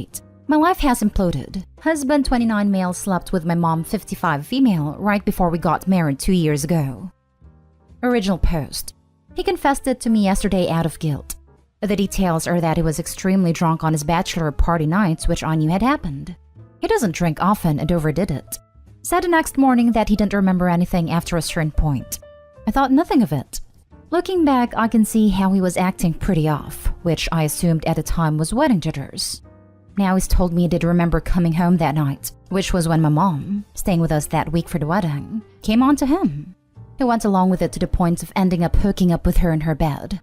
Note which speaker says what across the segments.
Speaker 1: update. My life has imploded. Husband 29 male slept with my mom 55 female right before we got married 2 years ago. Original post. He confessed it to me yesterday out of guilt. The details are that he was extremely drunk on his bachelor party nights, which I knew had happened. He doesn't drink often and overdid it. Said the next morning that he didn't remember anything after a certain point. I thought nothing of it. Looking back, I can see how he was acting pretty off, which I assumed at the time was wedding jitters. Now he's told me he did remember coming home that night, which was when my mom, staying with us that week for the wedding, came on to him. He went along with it to the point of ending up hooking up with her in her bed.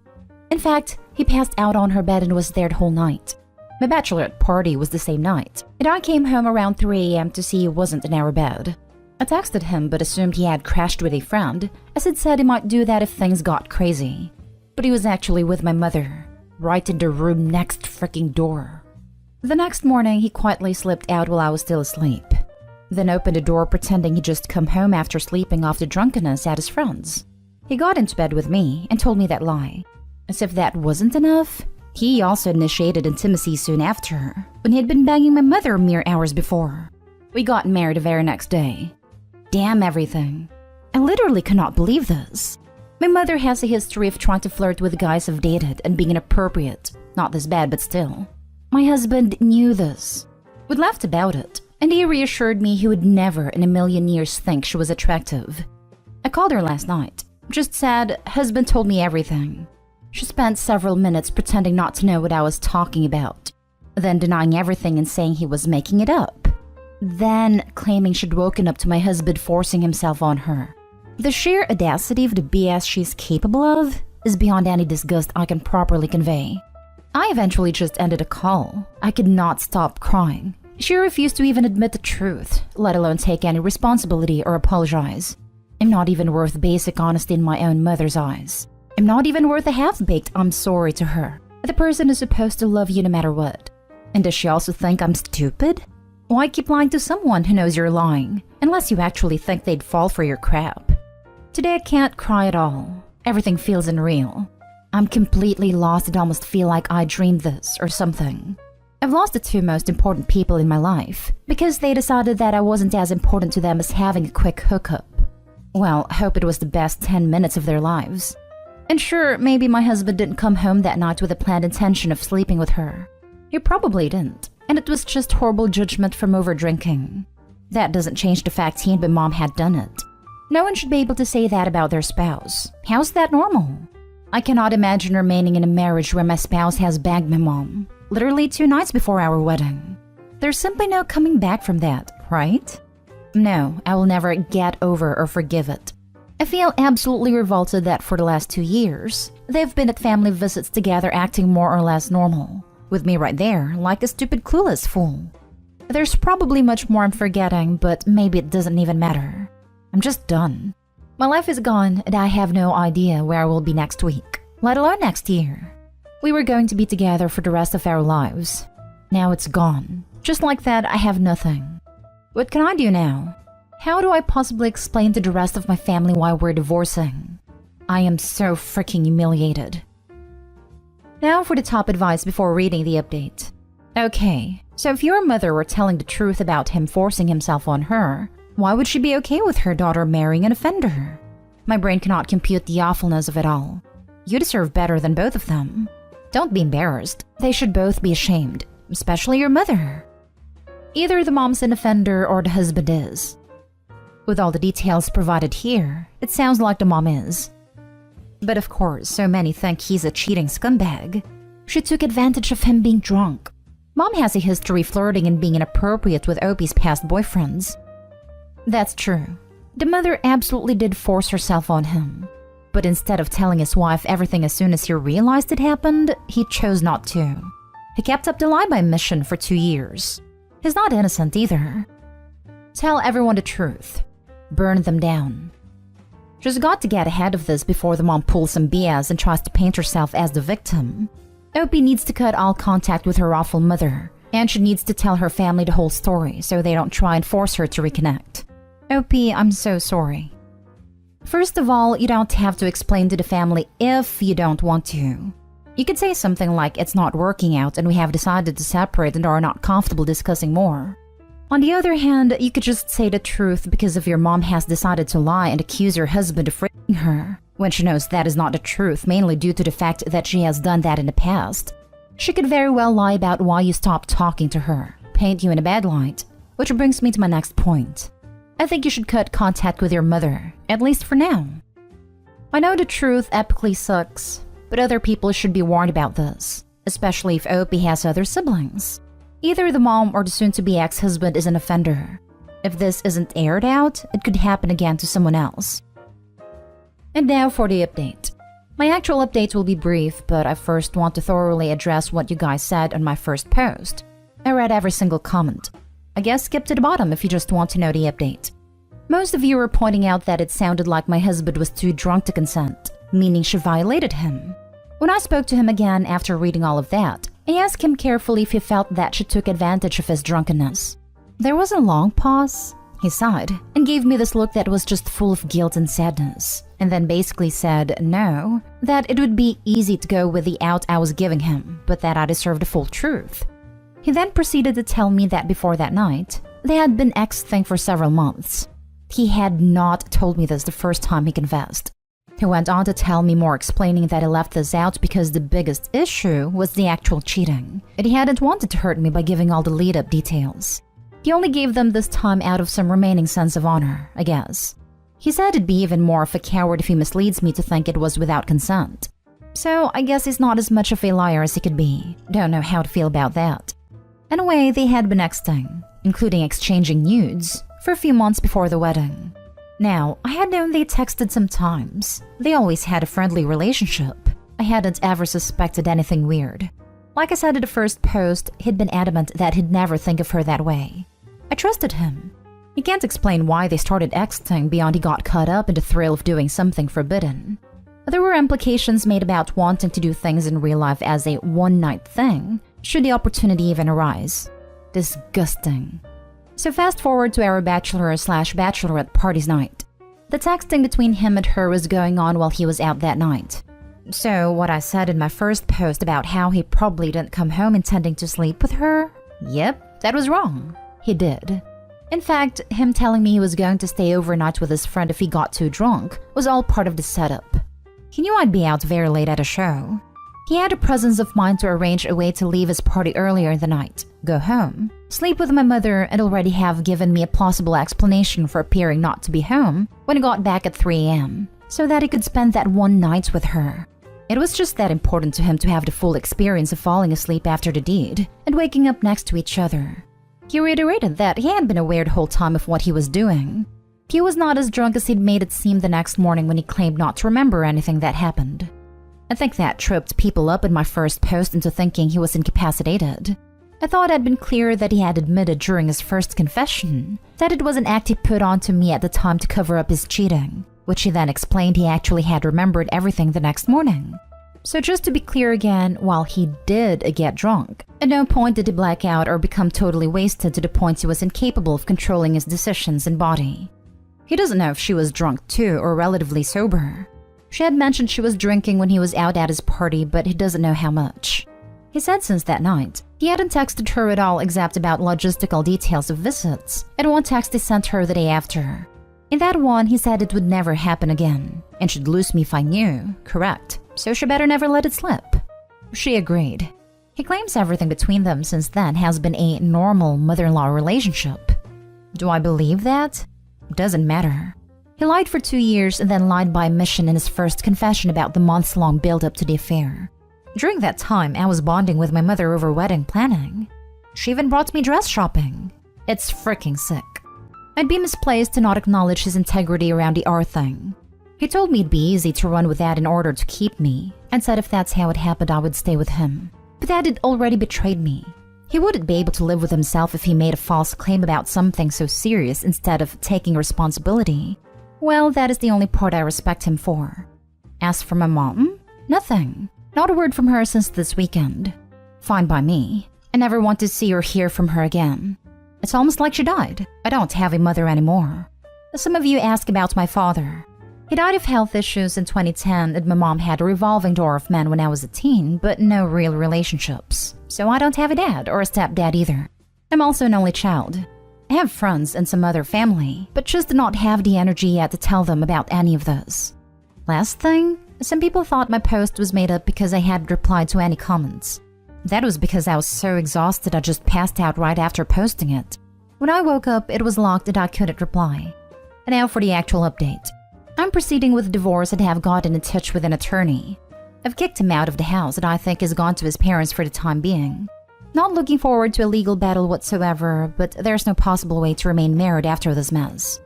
Speaker 1: In fact, he passed out on her bed and was there the whole night. My bachelorette party was the same night, and I came home around 3 a.m. to see he wasn't in our bed. I texted him but assumed he had crashed with a friend, as he'd said he might do that if things got crazy. But he was actually with my mother, right in the room next freaking door. The next morning, he quietly slipped out while I was still asleep. Then opened the door pretending he'd just come home after sleeping off the drunkenness at his friend's. He got into bed with me and told me that lie. As if that wasn't enough, he also initiated intimacy soon after, when he had been banging my mother mere hours before. We got married the very next day. Damn everything. I literally cannot believe this. My mother has a history of trying to flirt with guys I've dated and being inappropriate. Not this bad, but still. My husband knew this. We laughed about it, and he reassured me he would never in a million years think she was attractive. I called her last night. Just said, husband told me everything. She spent several minutes pretending not to know what I was talking about, then denying everything and saying he was making it up, then claiming she'd woken up to my husband forcing himself on her. The sheer audacity of the BS she's capable of is beyond any disgust I can properly convey. I eventually just ended a call. I could not stop crying. She refused to even admit the truth, let alone take any responsibility or apologize. I'm not even worth basic honesty in my own mother's eyes. I'm not even worth a half-baked I'm sorry to her. The person is supposed to love you no matter what. And does she also think I'm stupid? Why keep lying to someone who knows you're lying, unless you actually think they'd fall for your crap? Today I can't cry at all. Everything feels unreal. I'm completely lost and almost feel like I dreamed this or something. I've lost the 2 most important people in my life because they decided that I wasn't as important to them as having a quick hookup. Well, I hope it was the best 10 minutes of their lives. And sure, maybe my husband didn't come home that night with a planned intention of sleeping with her. He probably didn't, and it was just horrible judgment from over-drinking. That doesn't change the fact he and my mom had done it. No one should be able to say that about their spouse. How's that normal? I cannot imagine remaining in a marriage where my spouse has banged my mom, literally 2 nights before our wedding. There's simply no coming back from that, right? No, I will never get over or forgive it. I feel absolutely revolted that for the last 2 years, they've been at family visits together acting more or less normal, with me right there like a stupid clueless fool. There's probably much more I'm forgetting, but maybe it doesn't even matter. I'm just done. My life is gone and I have no idea where I will be next week, let alone next year. We were going to be together for the rest of our lives. Now it's gone. Just like that, I have nothing. What can I do now? How do I possibly explain to the rest of my family why we're divorcing? I am so freaking humiliated. Now for the top advice before reading the update. Okay, so if your mother were telling the truth about him forcing himself on her, why would she be okay with her daughter marrying an offender? My brain cannot compute the awfulness of it all. You deserve better than both of them. Don't be embarrassed. They should both be ashamed, especially your mother. Either the mom's an offender or the husband is. With all the details provided here, it sounds like the mom is. But of course, so many think he's a cheating scumbag. She took advantage of him being drunk. Mom has a history flirting and being inappropriate with Opie's past boyfriends. That's true. The mother absolutely did force herself on him. But instead of telling his wife everything as soon as he realized it happened, he chose not to. He kept up the lie by mission for 2 years. He's not innocent either. Tell everyone the truth. Burn them down. She's got to get ahead of this before the mom pulls some BS and tries to paint herself as the victim. Opie needs to cut all contact with her awful mother, and she needs to tell her family the whole story so they don't try and force her to reconnect. Opie, I'm so sorry. First of all, you don't have to explain to the family if you don't want to. You could say something like it's not working out and we have decided to separate and are not comfortable discussing more. On the other hand, you could just say the truth because if your mom has decided to lie and accuse her husband of raping her, when she knows that is not the truth, mainly due to the fact that she has done that in the past. She could very well lie about why you stopped talking to her, paint you in a bad light, which brings me to my next point. I think you should cut contact with your mother, at least for now. I know the truth epically sucks, but other people should be warned about this, especially if Opie has other siblings. Either the mom or the soon-to-be ex-husband is an offender. If this isn't aired out, it could happen again to someone else. And now for the update. My actual update will be brief, but I first want to thoroughly address what you guys said on my first post. I read every single comment. I guess skip to the bottom if you just want to know the update. Most of you were pointing out that it sounded like my husband was too drunk to consent, meaning she violated him. When I spoke to him again after reading all of that, I asked him carefully if he felt that she took advantage of his drunkenness. There was a long pause. He sighed and gave me this look that was just full of guilt and sadness, and then basically said no, that it would be easy to go with the out I was giving him, but that I deserved the full truth. He then proceeded to tell me that before that night, they had been ex-thing for several months. He had not told me this the first time he confessed. He went on to tell me more, explaining that he left this out because the biggest issue was the actual cheating, and he hadn't wanted to hurt me by giving all the lead-up details. He only gave them this time out of some remaining sense of honor, I guess. He said it'd be even more of a coward if he misleads me to think it was without consent. So I guess he's not as much of a liar as he could be. Don't know how to feel about that. Anyway, they had been exting, including exchanging nudes, for a few months before the wedding. Now, I had known they texted sometimes. They always had a friendly relationship. I hadn't ever suspected anything weird. Like I said in the first post, he'd been adamant that he'd never think of her that way. I trusted him. He can't explain why they started texting beyond he got caught up in the thrill of doing something forbidden. There were implications made about wanting to do things in real life as a one-night thing, should the opportunity even arise. Disgusting. So fast forward to our bachelor/bachelorette party's night. The texting between him and her was going on while he was out that night. So what I said in my first post about how he probably didn't come home intending to sleep with her? Yep, that was wrong. He did. In fact, him telling me he was going to stay overnight with his friend if he got too drunk was all part of the setup. He knew I'd be out very late at a show. He had the presence of mind to arrange a way to leave his party earlier in the night, go home, sleep with my mother, and already have given me a plausible explanation for appearing not to be home when he got back at 3 a.m., so that he could spend that one night with her. It was just that important to him to have the full experience of falling asleep after the deed and waking up next to each other. He reiterated that he had been aware the whole time of what he was doing. He was not as drunk as he'd made it seem the next morning when he claimed not to remember anything that happened. I think that tripped people up in my first post into thinking he was incapacitated. I thought I'd been clear that he had admitted during his first confession that it was an act he put on to me at the time to cover up his cheating, which he then explained he actually had remembered everything the next morning. So just to be clear again, while he did get drunk, at no point did he black out or become totally wasted to the point he was incapable of controlling his decisions and body. He doesn't know if she was drunk too or relatively sober. She had mentioned she was drinking when he was out at his party, but he doesn't know how much. He said since that night, he hadn't texted her at all except about logistical details of visits, and one text he sent her the day after. In that one, he said it would never happen again, and she'd lose me if I knew, correct, so she better never let it slip. She agreed. He claims everything between them since then has been a normal mother-in-law relationship. Do I believe that? Doesn't matter. He lied for 2 years and then lied by omission in his first confession about the months-long build-up to the affair. During that time, I was bonding with my mother over wedding planning. She even brought me dress shopping. It's freaking sick. I'd be misplaced to not acknowledge his integrity around the R thing. He told me it'd be easy to run with that in order to keep me, and said if that's how it happened, I would stay with him. But that had already betrayed me. He wouldn't be able to live with himself if he made a false claim about something so serious instead of taking responsibility. Well, that is the only part I respect him for. As for my mom, nothing. Not a word from her since this weekend. Fine by me. I never want to see or hear from her again. It's almost like she died. I don't have a mother anymore. Some of you ask about my father. He died of health issues in 2010, and my mom had a revolving door of men when I was a teen, but no real relationships. So I don't have a dad or a stepdad either. I'm also an only child. I have friends and some other family, but just did not have the energy yet to tell them about any of this. Last thing, some people thought my post was made up because I hadn't replied to any comments. That was because I was so exhausted I just passed out right after posting it. When I woke up, it was locked and I couldn't reply. And now for the actual update. I'm proceeding with divorce and have gotten in touch with an attorney. I've kicked him out of the house and I think he's gone to his parents for the time being. Not looking forward to a legal battle whatsoever, but there's no possible way to remain married after this mess.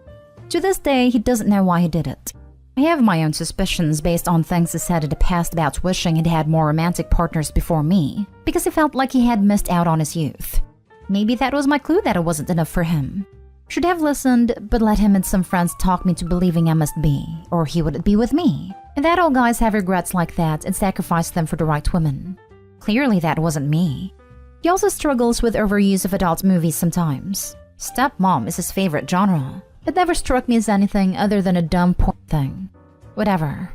Speaker 1: To this day, he doesn't know why he did it. I have my own suspicions based on things he said in the past about wishing he'd had more romantic partners before me, because he felt like he had missed out on his youth. Maybe that was my clue that it wasn't enough for him. Should have listened, but let him and some friends talk me to believing I must be, or he wouldn't be with me. And that all guys have regrets like that and sacrifice them for the right woman. Clearly that wasn't me. He also struggles with overuse of adult movies sometimes. Stepmom is his favorite genre. It never struck me as anything other than a dumb porn thing. Whatever.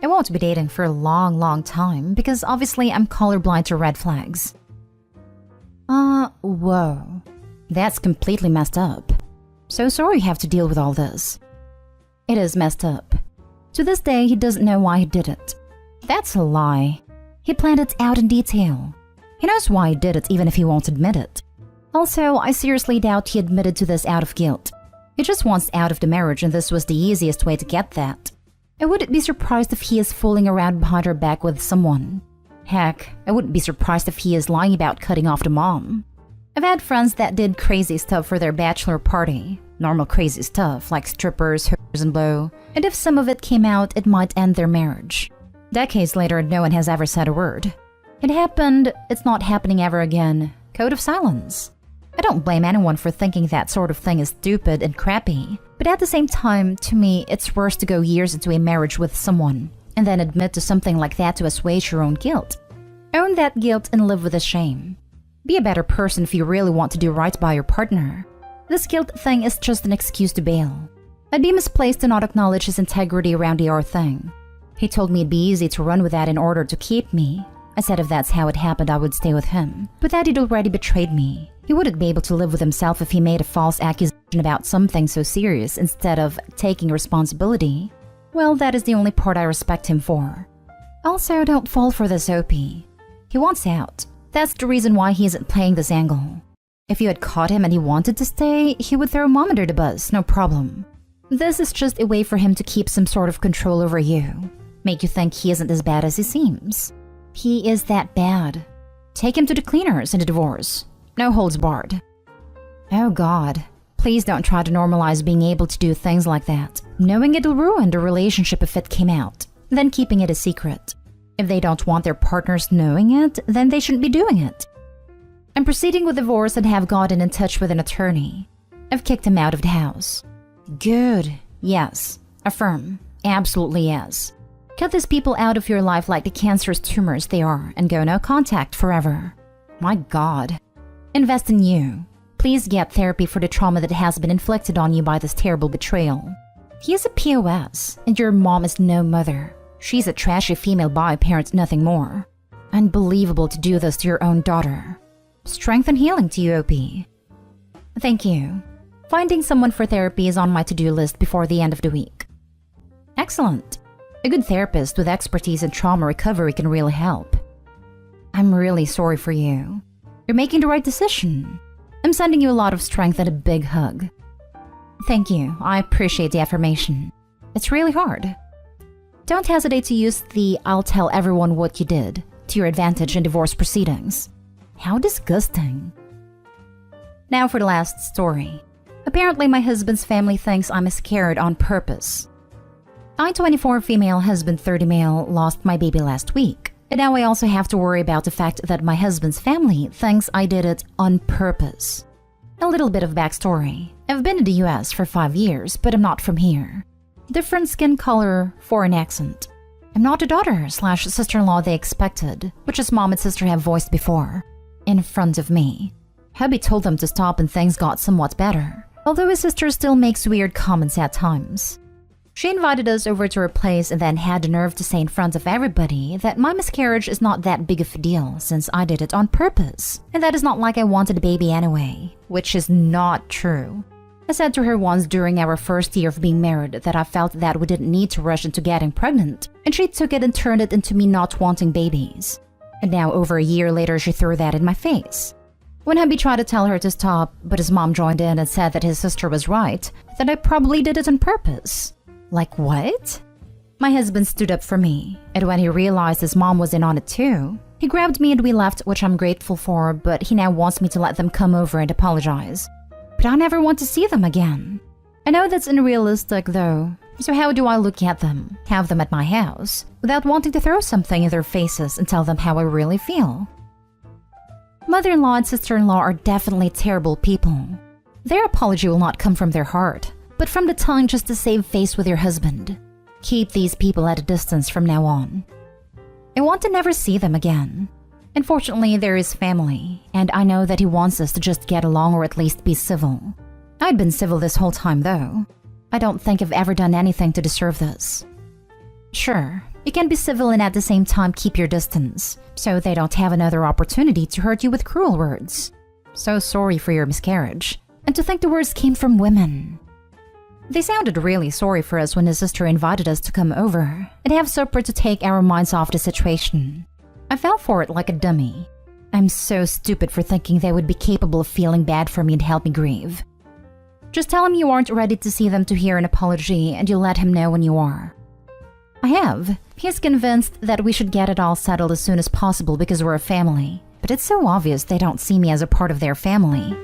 Speaker 1: I won't be dating for a long time because obviously I'm colorblind to red flags. Whoa. That's completely messed up. So sorry you have to deal with all this. It is messed up. To this day, he doesn't know why he did it. That's a lie. He planned it out in detail. He knows why he did it even if he won't admit it. Also, I seriously doubt he admitted to this out of guilt. He just wants out of the marriage and this was the easiest way to get that. I wouldn't be surprised if he is fooling around behind her back with someone. Heck, I wouldn't be surprised if he is lying about cutting off the mom. I've had friends that did crazy stuff for their bachelor party. Normal crazy stuff like strippers, hookers, and blow. And if some of it came out, it might end their marriage. Decades later, no one has ever said a word. It happened, it's not happening ever again. Code of silence. I don't blame anyone for thinking that sort of thing is stupid and crappy. But at the same time, to me, it's worse to go years into a marriage with someone and then admit to something like that to assuage your own guilt. Own that guilt and live with the shame. Be a better person if you really want to do right by your partner. This guilt thing is just an excuse to bail. I'd be misplaced to not acknowledge his integrity around the thing. He told me it'd be easy to run with that in order to keep me. I said if that's how it happened, I would stay with him. But that he'd already betrayed me. He wouldn't be able to live with himself if he made a false accusation about something so serious instead of taking responsibility. Well, that is the only part I respect him for. Also, don't fall for this OP. He wants out. That's the reason why he isn't playing this angle. If you had caught him and he wanted to stay, he would throw mom under the bus, no problem. This is just a way for him to keep some sort of control over you. Make you think he isn't as bad as he seems. He is that bad. Take him to the cleaners in the divorce. No holds barred. Oh God. Please don't try to normalize being able to do things like that, knowing it'll ruin the relationship if it came out, then keeping it a secret. If they don't want their partners knowing it, then they shouldn't be doing it. I'm proceeding with divorce and have gotten in touch with an attorney. I've kicked him out of the house. Good. Yes. Affirm. Absolutely yes. Cut these people out of your life like the cancerous tumors they are and go no contact forever. My God. Invest in you. Please get therapy for the trauma that has been inflicted on you by this terrible betrayal. He is a POS, and your mom is no mother. She's a trashy female bi parent, nothing more. Unbelievable to do this to your own daughter. Strength and healing to you, OP. Thank you. Finding someone for therapy is on my to-do list before the end of the week. Excellent. A good therapist with expertise in trauma recovery can really help. I'm really sorry for you. You're making the right decision. I'm sending you a lot of strength and a big hug. Thank you. I appreciate the affirmation. It's really hard. Don't hesitate to use the "I'll tell everyone what you did" to your advantage in divorce proceedings. How disgusting. Now for the last story. Apparently my husband's family thinks I miscarried on purpose. I, 24 female, husband 30 male, lost my baby last week. And now I also have to worry about the fact that my husband's family thinks I did it on purpose. A little bit of backstory. I've been in the US for 5 years, but I'm not from here. Different skin color, foreign accent. I'm not a daughter/sister-in-law they expected, which his mom and sister have voiced before. In front of me. Hubby told them to stop and things got somewhat better, although his sister still makes weird comments at times. She invited us over to her place and then had the nerve to say in front of everybody that my miscarriage is not that big of a deal since I did it on purpose, and that it's not like I wanted a baby anyway, which is not true. I said to her once during our first year of being married that I felt that we didn't need to rush into getting pregnant, and she took it and turned it into me not wanting babies. And now over a year later she threw that in my face. When hubby tried to tell her to stop, but his mom joined in and said that his sister was right, that I probably did it on purpose. Like what? My husband stood up for me, and when he realized his mom was in on it too, he grabbed me and we left, which I'm grateful for, but he now wants me to let them come over and apologize. But I never want to see them again. I know that's unrealistic though, so how do I look at them, have them at my house, without wanting to throw something in their faces and tell them how I really feel? Mother-in-law and sister-in-law are definitely terrible people. Their apology will not come from their heart, but from the tongue just to save face with your husband. Keep these people at a distance from now on. I want to never see them again. Unfortunately, they're his family, and I know that he wants us to just get along or at least be civil. I'd been civil this whole time though. I don't think I've ever done anything to deserve this. Sure, you can be civil and at the same time keep your distance, so they don't have another opportunity to hurt you with cruel words. So sorry for your miscarriage. And to think the words came from women. They sounded really sorry for us when his sister invited us to come over and have supper to take our minds off the situation. I fell for it like a dummy. I'm so stupid for thinking they would be capable of feeling bad for me and help me grieve. Just tell him you aren't ready to see them to hear an apology and you'll let him know when you are. I have. He's convinced that we should get it all settled as soon as possible because we're a family, but it's so obvious they don't see me as a part of their family.